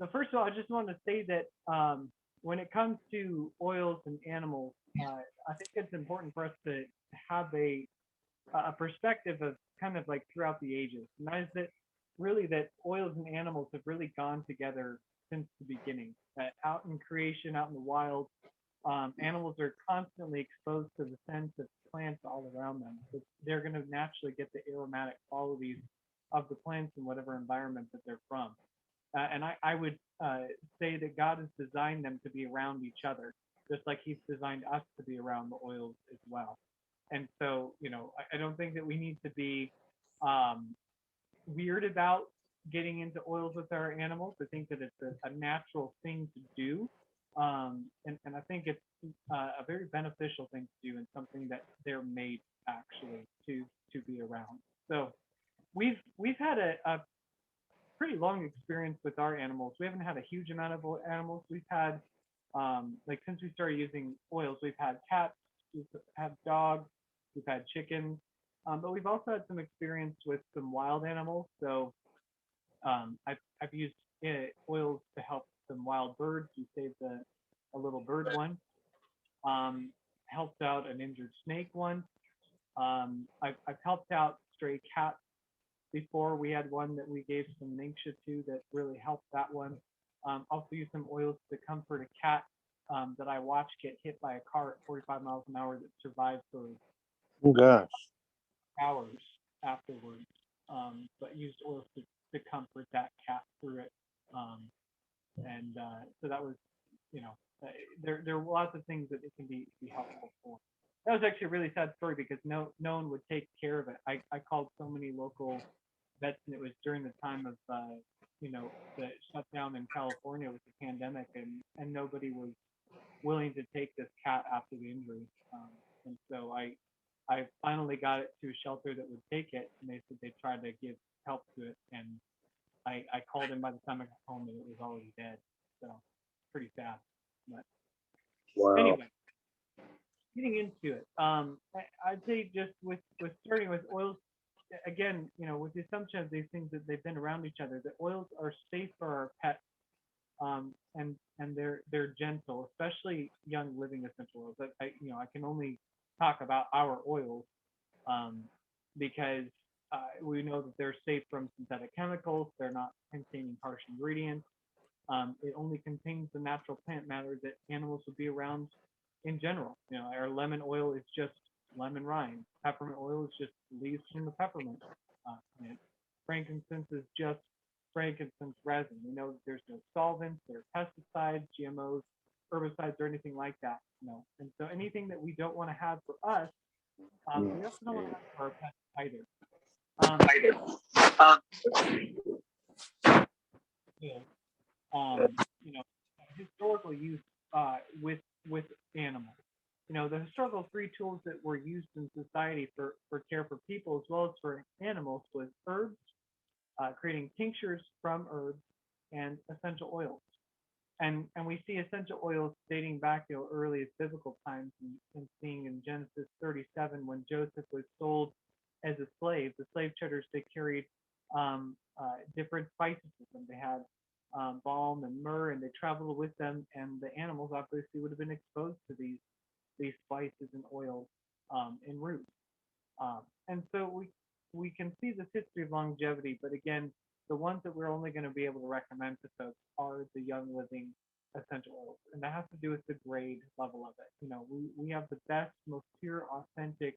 So first of all, I just want to say that when it comes to oils and animals, I think it's important for us to have a perspective of kind of like throughout the ages, and that is that really that oils and animals have really gone together since the beginning. Out in creation, out in the wild, animals are constantly exposed to the scents of plants all around them. So they're going to naturally get the aromatic qualities of the plants in whatever environment that they're from. And I would say that God has designed them to be around each other, just like He's designed us to be around the oils as well. And so, I don't think that we need to be um, weird about getting into oils with our animals. I think that it's a natural thing to do. And I think it's a very beneficial thing to do and something that they're made actually to be around. So we've had a pretty long experience with our animals. We haven't had a huge amount of animals. We've had like since we started using oils, we've had cats, we've had dogs, we've had chickens, but we've also had some experience with some wild animals. So I've used oils to help some wild birds. We saved a little bird once. Helped out an injured snake once. I've helped out stray cats before. We had one that we gave some Ningxia to that really helped that one. Also used some oils to comfort a cat that I watched get hit by a car at 45 miles an hour that survived for Oh gosh. hours afterwards. But used oils to comfort that cat through it. Um, and so that was, you know, uh, there are lots of things that it can be helpful for. That was actually a really sad story because no one would take care of it. I called so many local vets, and it was during the time of the shutdown in California with the pandemic, and nobody was willing to take this cat after the injury. And so I finally got it to a shelter that would take it, and they said they tried to give help to it, and I called him by the time I got home, and it was already dead. So pretty sad. But Wow. anyway, getting into it, I'd say just with starting with oils again, with the assumption of these things that they've been around each other, that oils are safe for our pets, and they're gentle, especially young living essential oils. I can only talk about our oils um, because we know that they're safe from synthetic chemicals. They're not containing harsh ingredients. It only contains the natural plant matter that animals would be around in general. Our lemon oil is just lemon rind. Peppermint oil is just leaves from the peppermint plant. Frankincense is just frankincense resin. We know that there's no solvents, there are pesticides, GMOs, herbicides, or anything like that. And so anything that we don't want to have for us, Mm. we also don't want to have for our pets either. Um, so, you know, historical use with animals. The historical three tools that were used in society for care for people as well as for animals was herbs, creating tinctures from herbs, and essential oils. And we see essential oils dating back to early as biblical times, and seeing in Genesis 37 when Joseph was sold as a slave. The slave traders, they carried different spices with them. They had balm and myrrh, and they traveled with them. And the animals obviously would have been exposed to these spices and oils and roots. And so we can see this history of longevity, but again, the ones that we're only going to be able to recommend to folks are the young living essential oils, and that has to do with the grade level of it. We have the best, most pure, authentic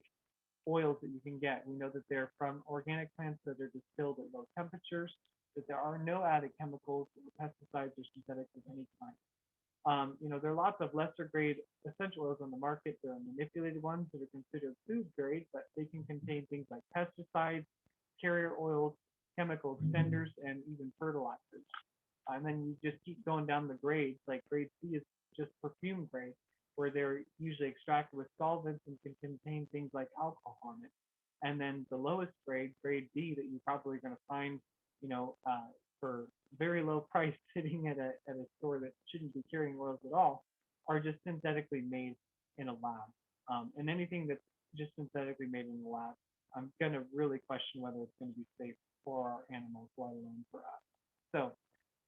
oils that you can get. We know that they're from organic plants that are distilled at low temperatures, that there are no added chemicals or pesticides or synthetics of any kind. There are lots of lesser grade essential oils on the market. There are manipulated ones that are considered food grade, but they can contain things like pesticides, carrier oils, chemical extenders, and even fertilizers. And then you just keep going down the grades. Like grade C is just perfume grade, where they're usually extracted with solvents and can contain things like alcohol in it. And then the lowest grade, grade B, that you're probably going to find, for very low price sitting at a store that shouldn't be carrying oils at all, are just synthetically made in a lab. And anything that's just synthetically made in a lab, I'm gonna really question whether it's going to be safe for our animals, let alone for us. So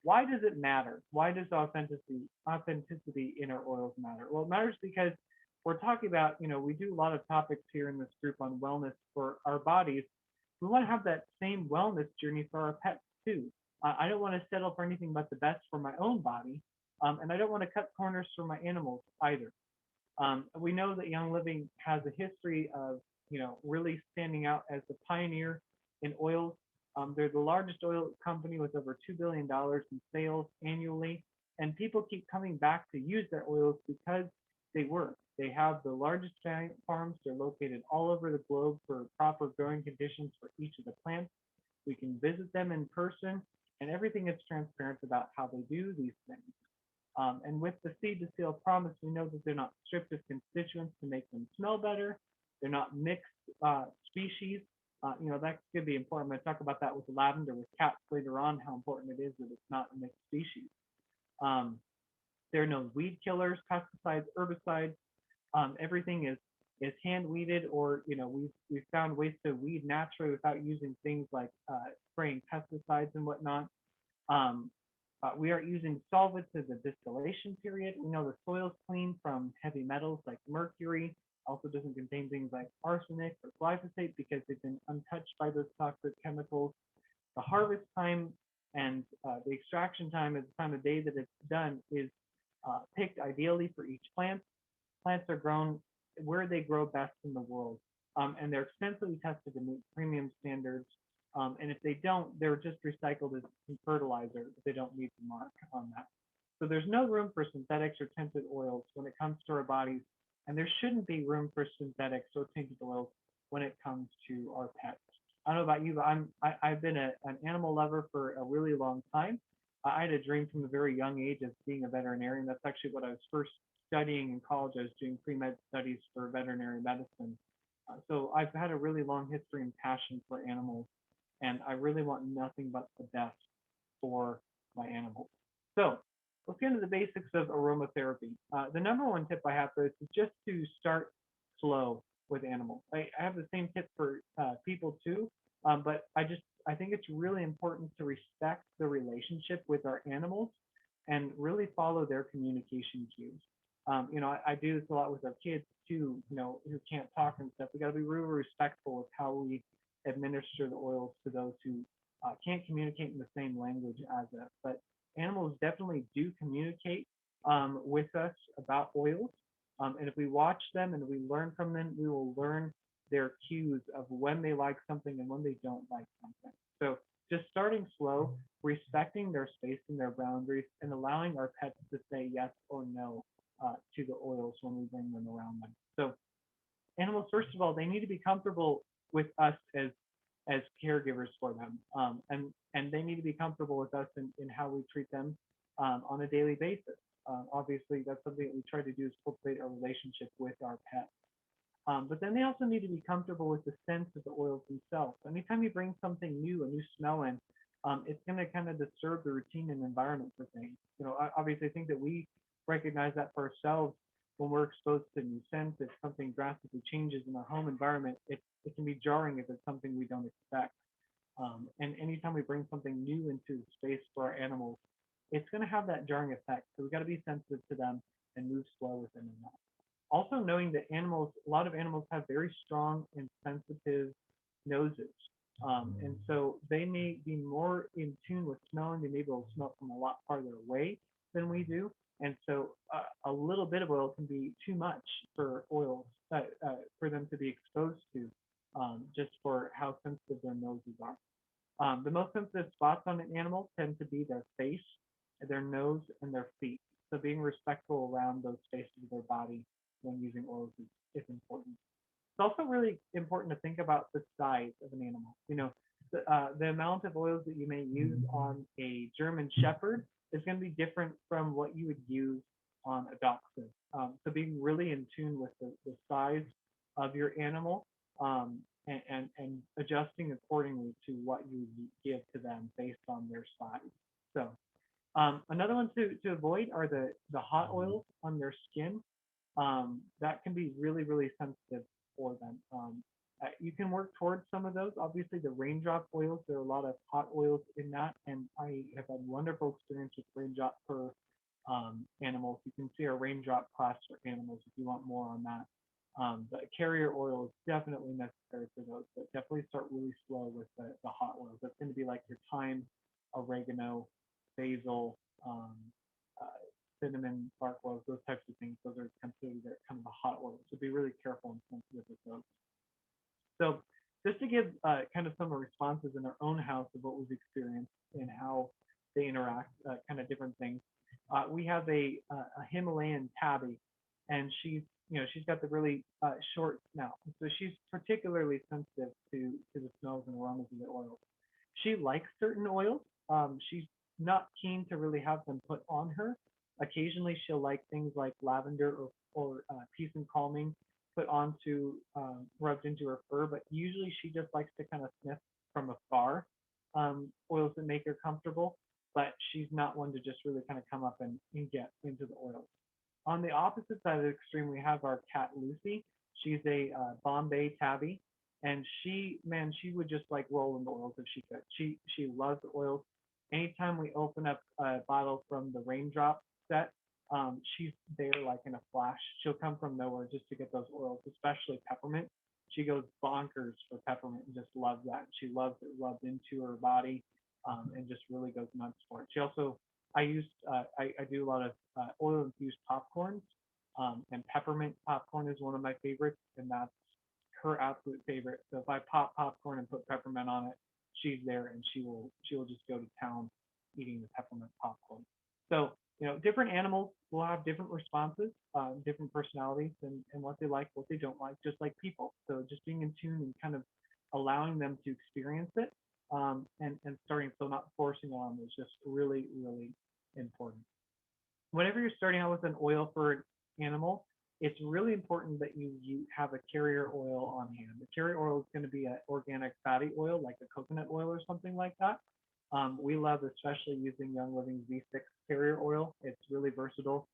why does it matter? Why does authenticity in our oils matter? Well, it matters because we're talking about, we do a lot of topics here in this group on wellness for our bodies. We want to have that same wellness journey for our pets too. I don't want to settle for anything but the best for my own body, and I don't want to cut corners for my animals either. We know that Young Living has a history of, really standing out as the pioneer in oils. They're the largest oil company with over $2 billion in sales annually, and people keep coming back to use their oils because they work. They have the largest farms. They're located all over the globe for proper growing conditions for each of the plants. We can visit them in person, and everything is transparent about how they do these things. And with the seed to seal promise, we know that they're not stripped of constituents to make them smell better. They're not mixed species. That could be important. I'm going to talk about that with lavender, with cats later on, how important it is that it's not a mixed species. Um, there are no weed killers, pesticides, herbicides. Everything is hand weeded, or we've found ways to weed naturally without using things like spraying pesticides and whatnot. Um, we aren't using solvents as a distillation period. We know the soil's clean from heavy metals like mercury. Also doesn't contain things like arsenic or glyphosate because they've been untouched by those toxic chemicals. The harvest time and the extraction time at the time of day that it's done is picked ideally for each plant. Plants are grown where they grow best in the world, and they're extensively tested to meet premium standards. And if they don't, they're just recycled as fertilizer if they don't meet the mark on that. So there's no room for synthetics or tinted oils when it comes to our bodies, and there shouldn't be room for synthetics or tinted oils when it comes to our pets. I don't know about you, but I've been an animal lover for a really long time. I had a dream from a very young age of being a veterinarian. That's actually what I was first studying in college. I was doing pre-med studies for veterinary medicine. So I've had a really long history and passion for animals, and I really want nothing but the best for my animals. So let's get into the basics of aromatherapy. The number one tip I have for this is just to start slow with animals. I have the same tip for people too, but I think it's really important to respect the relationship with our animals and really follow their communication cues. I do this a lot with our kids too, who can't talk and stuff. We got to be really respectful of how we administer the oils to those who can't communicate in the same language as us. But animals definitely do communicate with us about oils. And if we watch them and we learn from them, we will learn their cues of when they like something and when they don't like something. So just starting slow, respecting their space and their boundaries, and allowing our pets to say yes or no to the oils when we bring them around them. So animals, first of all, they need to be comfortable with us as caregivers for them, and they need to be comfortable with us in how we treat them on a daily basis. Obviously, that's something that we try to do is cultivate a relationship with our pets. But then they also need to be comfortable with the scent of the oils themselves. Anytime you bring something new, a new smell in, it's going to kind of disturb the routine and environment for things. Obviously, I think that we recognize that for ourselves when we're exposed to new scents. If something drastically changes in our home environment, it can be jarring if it's something we don't expect. And anytime we bring something new into the space for our animals, it's going to have that jarring effect. So we've got to be sensitive to them and move slow with them in that. Also knowing that a lot of animals have very strong and sensitive noses. And so they may be more in tune with smelling. They may be able to smell from a lot farther away than we do. And so a little bit of oil can be too much for oils for them to be exposed to, just for how sensitive their noses are. The most sensitive spots on an animal tend to be their face, their nose, and their feet. So being respectful around those spaces of their body when using oils is important. It's also really important to think about the size of an animal. The amount of oils that you may use on a German Shepherd is going to be different from what you would use on a dachshund. So being really in tune with the size of your animal, and adjusting accordingly to what you give to them based on their size. So another one to avoid are the hot oils on their skin. That can be really, really sensitive for them. You can work towards some of those. Obviously, the raindrop oils, there are a lot of hot oils in that, and I have had wonderful experience with raindrop for animals. You can see our raindrop class for animals if you want more on that. But carrier oil is definitely necessary for those, but definitely start really slow with the hot oils. That's going to be like your thyme, oregano, basil, um, uh, cinnamon, bark oils, those types of things. Those are considered kind of the hot oils. So be really careful and sensitive with those. So just to give kind of some responses in our own house of what we've experienced and how they interact, kind of different things. We have a Himalayan tabby, and she's got the really short snout, so she's particularly sensitive to the smells and aromas of the oils. She likes certain oils. She's not keen to really have them put on her. Occasionally, she'll like things like lavender or peace and calming put onto rubbed into her fur, but usually she just likes to kind of sniff from afar oils that make her comfortable. But she's not one to just really kind of come up and get into the oils. On the opposite side of the extreme, we have our cat Lucy. She's a Bombay tabby, and man, she would just like roll in the oils if she could. She loves the oils. Anytime we open up a bottle from the raindrop set, she's there like in a flash. She'll come from nowhere just to get those oils, especially peppermint. She goes bonkers for peppermint and just loves that. She loves it rubbed into her body, and just really goes nuts for it. She also I do a lot of oil infused popcorns, and peppermint popcorn is one of my favorites, and that's her absolute favorite. So if I pop popcorn and put peppermint on it, she's there and she will just go to town eating the peppermint popcorn. So different animals will have different responses, different personalities, and what they like, what they don't like, just like people. So just being in tune and kind of allowing them to experience it, and starting so not forcing on them is just really really important. Whenever you're starting out with an oil for an animal, it's really important that you have a carrier oil on hand. The carrier oil is going to be an organic fatty oil, like a coconut oil or something like that. We love especially using Young Living V6 carrier oil. It's really versatile,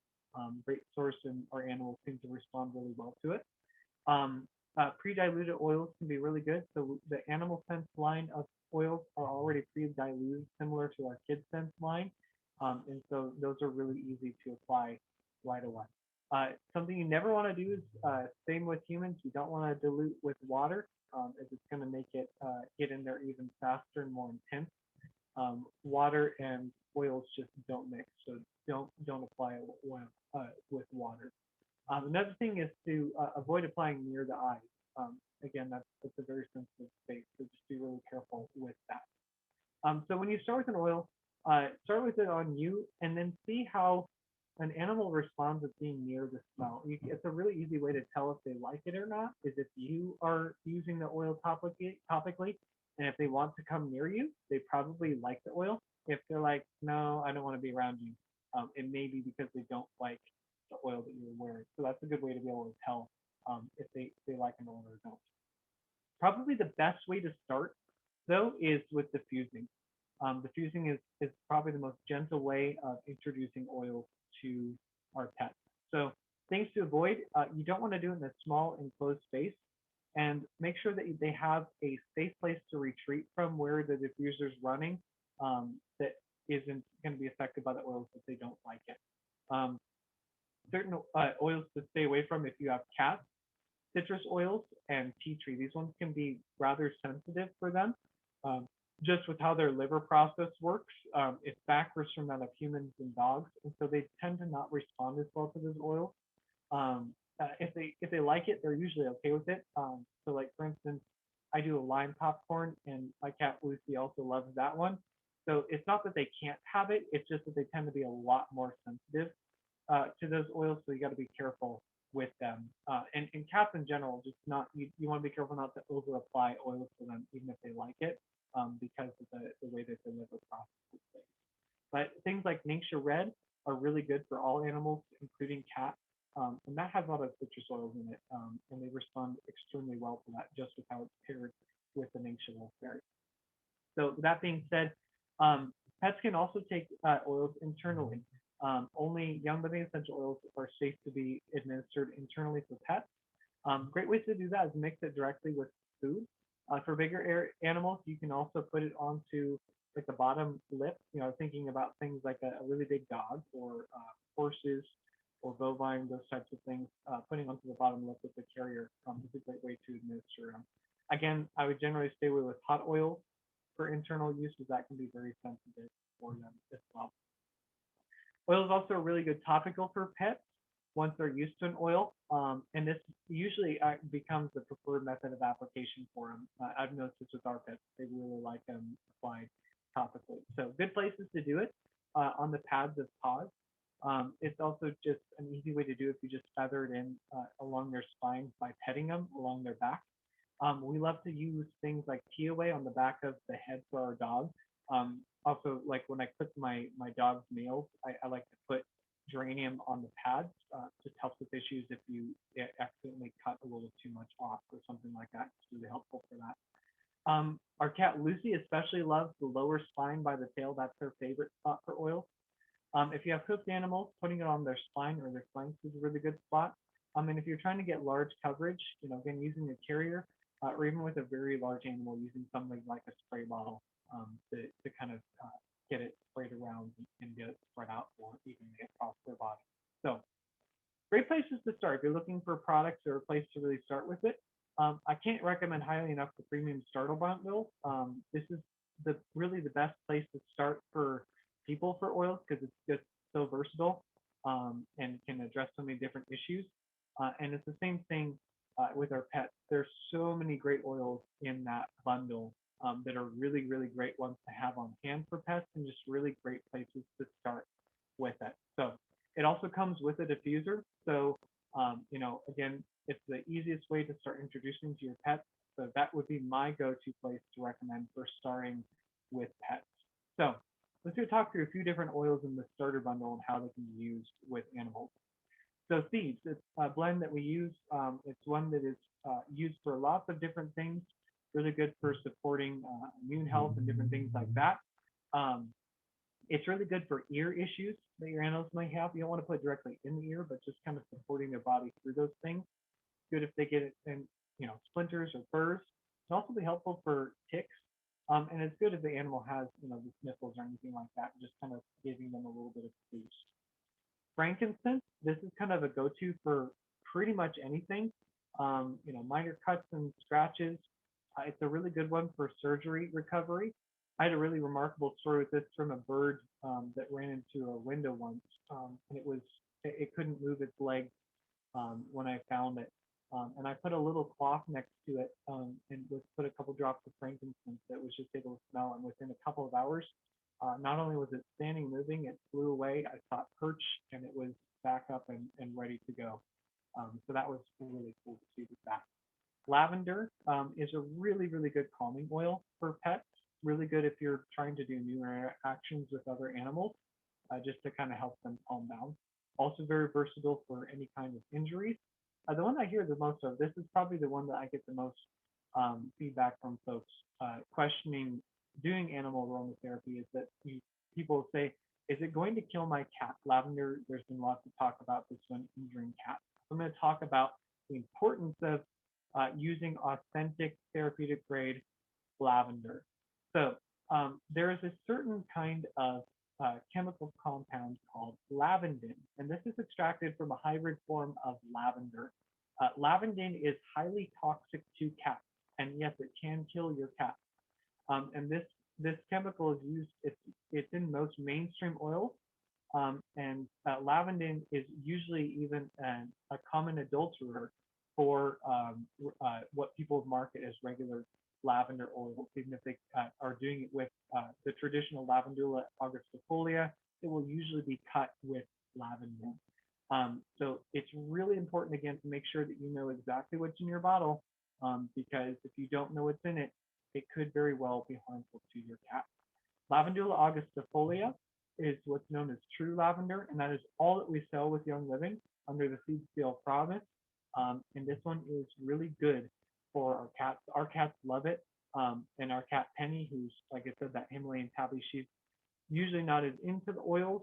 great source, and our animals seem to respond really well to it. Pre-diluted oils can be really good. So the animal sense line of oils are already pre-diluted, similar to our kid sense line, and so those are really easy to apply right away. Something you never want to do is same with humans. You don't want to dilute with water, as it's going to make it get in there even faster and more intense. Water and oils just don't mix, so don't apply oil with water. Another thing is to avoid applying near the eyes. Again, that's a very sensitive space, so just be really careful with that. So when you start with an oil, start with it on you, and then see how an animal responds with being near the smell. It's a really easy way to tell if they like it or not. Is if you are using the oil topically, and if they want to come near you, they probably like the oil. If they're like, no, I don't want to be around you, it may be because they don't like the oil that you're wearing. So that's a good way to be able to tell if they like an oil or don't. Probably the best way to start, though, is with diffusing. Diffusing is probably the most gentle way of introducing oils to our pets. So things to avoid, you don't want to do it in a small enclosed space, and make sure that they have a safe place to retreat from where the diffuser is running, that isn't going to be affected by the oils if they don't like it. Um, Certain oils to stay away from if you have cats: citrus oils and tea tree. These ones can be rather sensitive for them, um, just with how their liver process works. It's backwards from that of humans and dogs, and so they tend to not respond as well to this oil. If they like it, they're usually okay with it. So like for instance, I do a lime popcorn, and my cat Lucy also loves that one. So it's not that they can't have it; it's just that they tend to be a lot more sensitive to those oils, so you got to be careful with them. And cats in general, just not you want to be careful not to over apply oils to them, even if they like it, because of the way that the liver processes things. But things like Ningxia Red are really good for all animals, including cats. And that has a lot of citrus oils in it, and they respond extremely well to that, just with how it's paired with the Ningxia Wolfberry. So that being said, pets can also take oils internally. Only Young Living essential oils are safe to be administered internally for pets. Great ways to do that is mix it directly with food. For bigger animals, you can also put it onto like the bottom lip. Thinking about things like a really big dog or horses or bovine, those types of things. Putting onto the bottom lip with the carrier is a great way to administer them. Again, I would generally stay away with hot oils for internal use, as that can be very sensitive for them as well. Oil is also a really good topical for pets once they're used to an oil, and this usually becomes the preferred method of application for them. I've noticed this with our pets; they really like them applied topically. So good places to do it on the pads of paws. It's also just an easy way to do it if you just feather it in along their spine by petting them along their back. We love to use things like Away on the back of the head for our dog. Also, like when I clip my dog's nails, I like to put geranium on the pads. Just helps with issues if you accidentally cut a little too much off or something like that. It's really helpful for that. Our cat Lucy especially loves the lower spine by the tail. That's her favorite spot for oil. If you have hoofed animals, putting it on their spine or their flanks is a really good spot. And if you're trying to get large coverage, again, using a carrier or even with a very large animal, using something like a spray bottle to kind of get it sprayed around and get it spread out more evenly across their body. So great places to start if you're looking for products or a place to really start with it. I can't recommend highly enough the premium starter bundle. This is really the best place to start for people for oils because it's just so versatile and can address so many different issues. And it's the same thing with our pets. There's so many great oils in that bundle that are really, really great ones to have on hand for pets and just really great places to start with it. So it also comes with a diffuser. So, again, it's the easiest way to start introducing to your pets. So that would be my go-to place to recommend for starting with pets. So let's talk through a few different oils in the starter bundle and how they can be used with animals. So thieves, it's a blend that we use. It's one that is used for lots of different things. Really good for supporting immune health and different things like that. Um, it's really good for ear issues that your animals may have. You don't want to put it directly in the ear, but just kind of supporting their body through those things. Good if they get it in, splinters or burrs. It can also be helpful for ticks. And it's good if the animal has, the sniffles or anything like that, just kind of giving them a little bit of boost. Frankincense, this is kind of a go-to for pretty much anything. Minor cuts and scratches. It's a really good one for surgery recovery. I had a really remarkable story with this from a bird that ran into a window once, and it couldn't move its leg when I found it. And I put a little cloth next to it and put a couple drops of frankincense that was just able to smell. And within a couple of hours, not only was it standing moving, it flew away. I saw it perch and it was back up and ready to go. So that was really cool to see with that. Lavender is a really, really good calming oil for pets. Really good if you're trying to do new interactions with other animals, just to kind of help them calm down. Also very versatile for any kind of injuries. The one I hear the most of, this is probably the one that I get the most feedback from folks questioning doing animal aromatherapy is that people say, is it going to kill my cat? Lavender, there's been lots of talk about this one injuring cats. So I'm going to talk about the importance of using authentic therapeutic grade lavender. So there is a certain kind of chemical compound called lavandin, and this is extracted from a hybrid form of lavender. Lavandin is highly toxic to cats, and yes, it can kill your cat. And this chemical is used. It's in most mainstream oils, and lavandin is usually even a common adulterer for what people market as regular lavender oil. Even if they are doing it with the traditional Lavandula augustifolia, it will usually be cut with lavandin. So it's really important, again, to make sure that you know exactly what's in your bottle, because if you don't know what's in it, it could very well be harmful to your cat. Lavandula augustifolia is what's known as true lavender, and that is all that we sell with Young Living under the seed seal promise. And this one is really good for our cats. Our cats love it. And our cat Penny, who's, like I said, that Himalayan tabby, she's usually not as into the oils,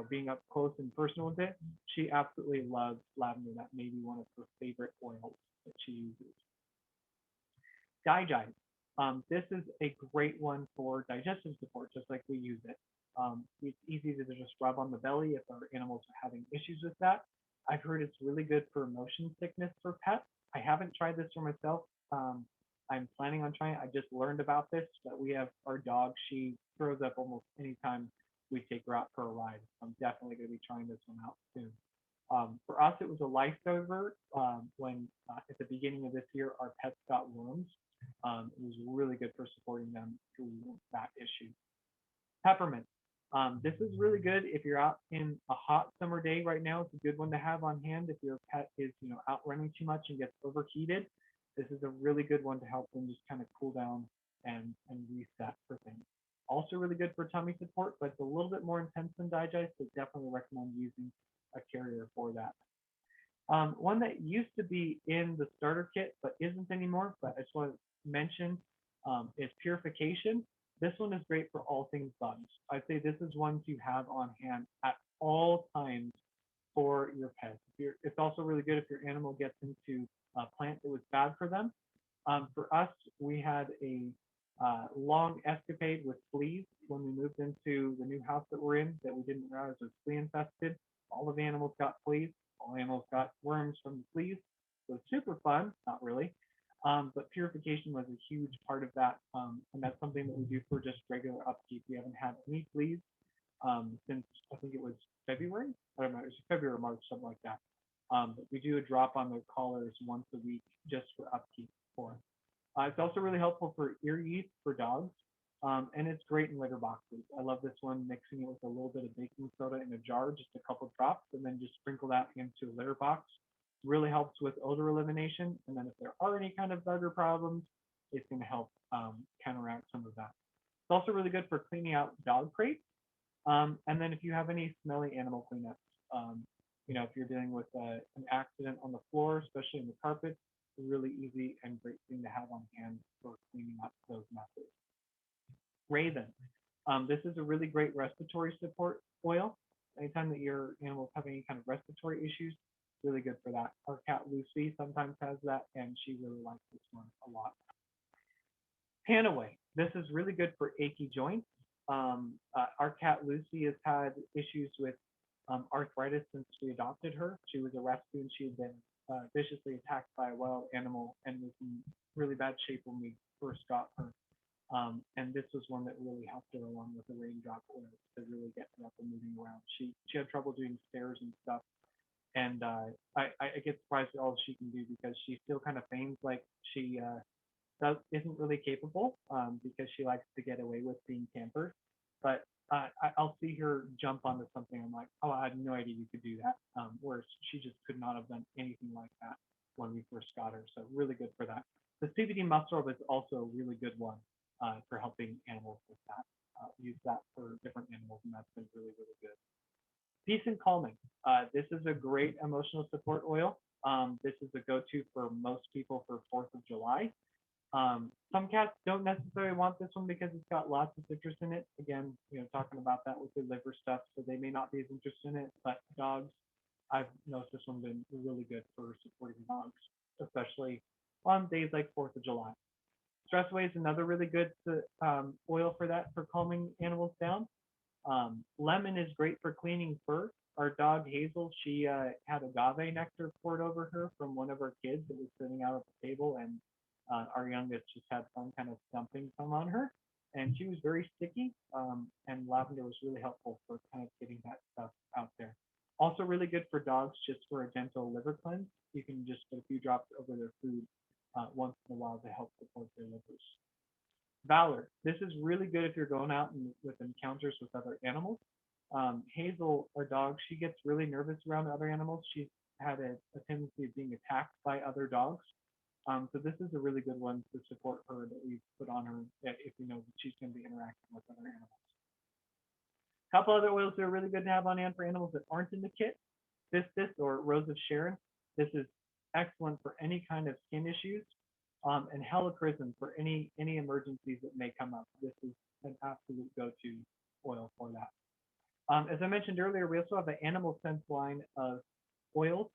being up close and personal with it. She absolutely loves lavender. That may be one of her favorite oils that she uses. Digest. This is a great one for digestive support, just like we use it. It's easy to just rub on the belly if our animals are having issues with that. I've heard it's really good for motion sickness for pets. I haven't tried this for myself. Um, I'm planning on trying it. I just learned about this, but we have our dog. She throws up almost anytime we take her out for a ride. I'm definitely going to be trying this one out soon. For us, it was a lifesaver when at the beginning of this year our pets got worms. It was really good for supporting them through that issue. Peppermint. This is really good if you're out in a hot summer day right now. It's a good one to have on hand if your pet is, out running too much and gets overheated. This is a really good one to help them just kind of cool down and reset for things. Also really good for tummy support, but it's a little bit more intense than digest, so definitely recommend using a carrier for that. One that used to be in the starter kit but isn't anymore, but I just want to mention is purification. This one is great for all things bugs. I'd say this is one to have on hand at all times for your pets. It's also really good if your animal gets into a plant that was bad for them. For us, we had a long escapade with fleas when we moved into the new house that we're in that we didn't realize was flea infested. All of the animals got fleas. All animals got worms from the fleas. So it's super fun, not really. But purification was a huge part of that. And that's something that we do for just regular upkeep. We haven't had any fleas since I think it was February. I don't know, it was February or March, something like that. But we do a drop on their collars once a week just for upkeep for. It's also really helpful for ear yeast for dogs, and it's great in litter boxes. I love this one, mixing it with a little bit of baking soda in a jar, just a couple drops, and then just sprinkle that into a litter box. Really helps with odor elimination, and then if there are any kind of odor problems, it's going to help counteract some of that. It's also really good for cleaning out dog crates. And then if you have any smelly animal cleanups, if you're dealing with an accident on the floor, especially in the carpet, it's a really easy and great thing to have on hand for cleaning up those messes. Raven. This is a really great respiratory support oil. Anytime that your animals have any kind of respiratory issues, really good for that. Our cat Lucy sometimes has that, and she really likes this one a lot. Panaway. This is really good for achy joints. Our cat Lucy has had issues with arthritis since we adopted her. She was a rescue and she had been viciously attacked by a wild animal and was in really bad shape when we first got her. And this was one that really helped her along with the raindrop oil to really get her up and moving around. She had trouble doing stairs and stuff, and I get surprised at all she can do because she still kind of feigns like she isn't really capable because she likes to get away with being pampered. But I'll see her jump onto something. I'm like, oh, I had no idea you could do that. Whereas she just could not have done anything like that when we first got her. So really good for that. The CBD muscle rub is also a really good one for helping animals with that. Use that for different animals, and that's been really, really good. Peace and calming. This is a great emotional support oil. This is a go-to for most people for 4th of July. Some cats don't necessarily want this one because it's got lots of citrus in it. Again, talking about that with the liver stuff, so they may not be as interested in it. But dogs, I've noticed this one been really good for supporting dogs, especially on days like 4th of July. Stress Away is another really good oil for that, for calming animals down. Lemon is great for cleaning fur. Our dog Hazel, she had agave nectar poured over her from one of our kids that was sitting out at the table, and our youngest just had fun kind of dumping some on her. And she was very sticky, and lavender was really helpful for kind of getting that stuff out there. Also, really good for dogs just for a gentle liver cleanse. You can just put a few drops over their food once in a while to help support their livers. Valor. This is really good if you're going out and with encounters with other animals. Hazel, our dog, she gets really nervous around other animals. She's had a tendency of being attacked by other dogs. So this is a really good one to support her that we put on her if we know that she's going to be interacting with other animals. A couple other oils that are really good to have on hand for animals that aren't in the kit. This or Rose of Sharon. This is excellent for any kind of skin issues. And helichrysum for any emergencies that may come up. This is an absolute go-to oil for that. As I mentioned earlier, we also have an animal sense line of oils.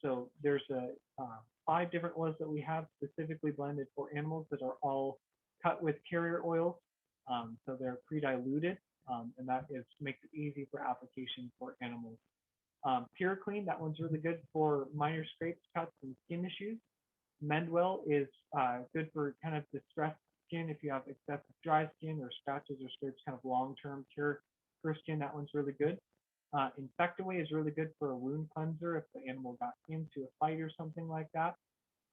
So there's a 5 different oils that we have specifically blended for animals that are all cut with carrier oils. So they're pre-diluted, and that is makes it easy for application for animals. Pure Clean, that one's really good for minor scrapes, cuts, and skin issues. Mendwell is good for kind of distressed skin if you have excessive dry skin or scratches or scrapes, kind of long-term cure for skin. That one's really good. Infectaway is really good for a wound cleanser if the animal got into a fight or something like that.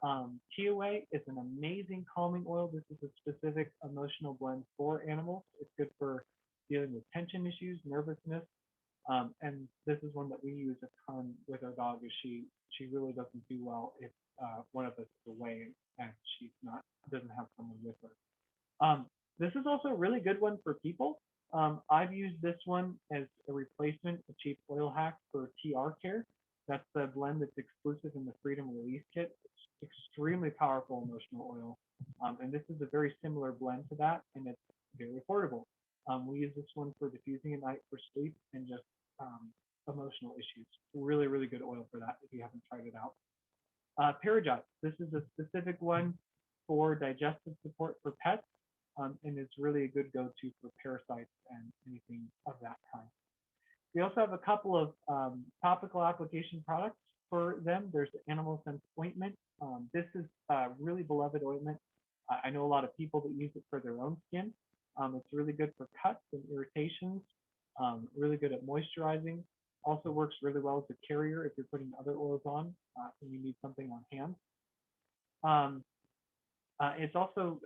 TOA is an amazing calming oil. This is a specific emotional blend for animals. It's good for dealing with tension issues, nervousness, and this is one that we use a ton with our dog. Is she really doesn't do well if one of us is away and she's not doesn't have someone with her. This is also a really good one for people. I've used this one as a replacement, a cheap oil hack for TR care. That's the blend that's exclusive in the Freedom Release Kit. It's extremely powerful emotional oil. And this is a very similar blend to that, and it's very affordable. We use this one for diffusing at night for sleep and just emotional issues. Really, really good oil for that if you haven't tried it out. Parajot. This is a specific one for digestive support for pets, and it's really a good go-to for parasites and anything of that kind. We also have a couple of topical application products for them. There's the Animal Sense ointment. This is a really beloved ointment. I know a lot of people that use it for their own skin. It's really good for cuts and irritations. Really good at moisturizing. Also works really well as a carrier if you're putting other oils on and you need something on hand. Um, it's also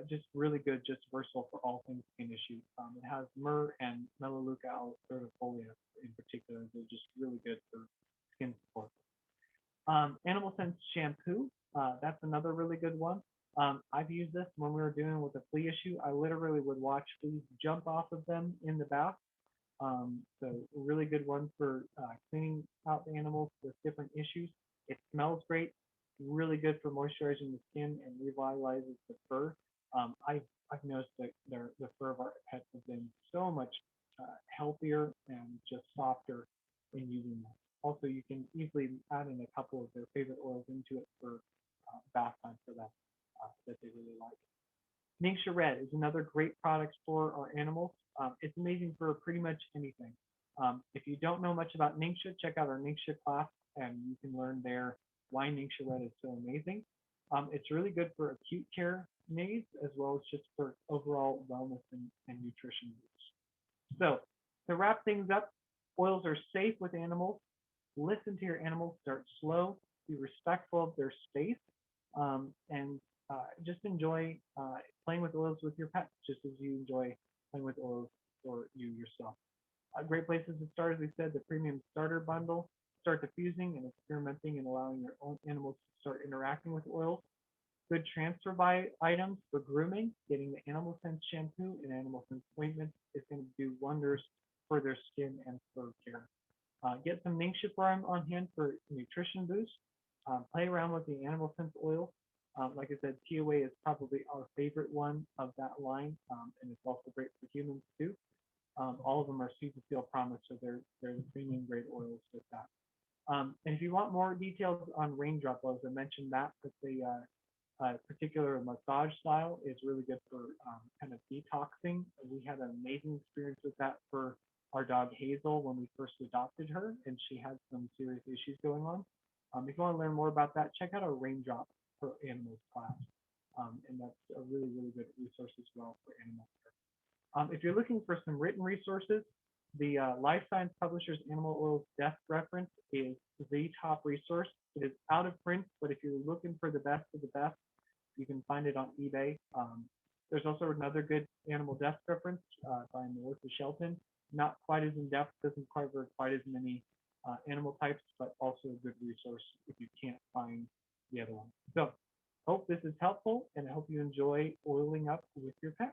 just really good, just versatile for all things skin issues. It has myrrh and melaleuca alcertifolia in particular. They're just really good for skin support. Animal Sense shampoo. That's another really good one. I've used this when we were dealing with a flea issue. I literally would watch fleas jump off of them in the bath. So a really good one for cleaning out the animals with different issues. It smells great, really good for moisturizing the skin and revitalizes the fur. I've noticed that the fur of our pets has been so much healthier and just softer in using this. Also, you can easily add in a couple of their favorite oils into it for bath time for them that they really like. Ningxia Red is another great product for our animals. It's amazing for pretty much anything. If you don't know much about Ningxia, check out our Ningxia class and you can learn there why Ningxia Red is so amazing. It's really good for acute care needs as well as just for overall wellness and nutrition needs. So to wrap things up, oils are safe with animals. Listen to your animals, start slow, be respectful of their space, and just enjoy playing with oils with your pets, just as you enjoy playing with oils for you yourself. Great places to start, as we said, the premium starter bundle. Start diffusing and experimenting and allowing your own animals to start interacting with oils. Good transfer by items for grooming. Getting the Animal Sense shampoo and Animal Sense ointment is going to do wonders for their skin and fur care. Get some Ningxia farm on hand for nutrition boost. Play around with the Animal Sense oil. Like I said, TOA is probably our favorite one of that line, and it's also great for humans too. All of them are Super Seal Promise, so they're the premium grade oils with that. And if you want more details on raindrop oils, I mentioned that the particular massage style is really good for kind of detoxing. We had an amazing experience with that for our dog Hazel when we first adopted her, and she had some serious issues going on. If you want to learn more about that, check out our Raindrop for Animals class, and that's a really, really good resource as well for animals. If you're looking for some written resources, the Life Science Publishers Animal Oils Desk Reference is the top resource. It is out of print, but if you're looking for the best of the best, you can find it on eBay. There's also another good animal desk reference by Melissa Shelton. Not quite as in depth, doesn't cover quite as many animal types, but also a good resource if you can't find the other one. So, hope this is helpful, and I hope you enjoy oiling up with your pet.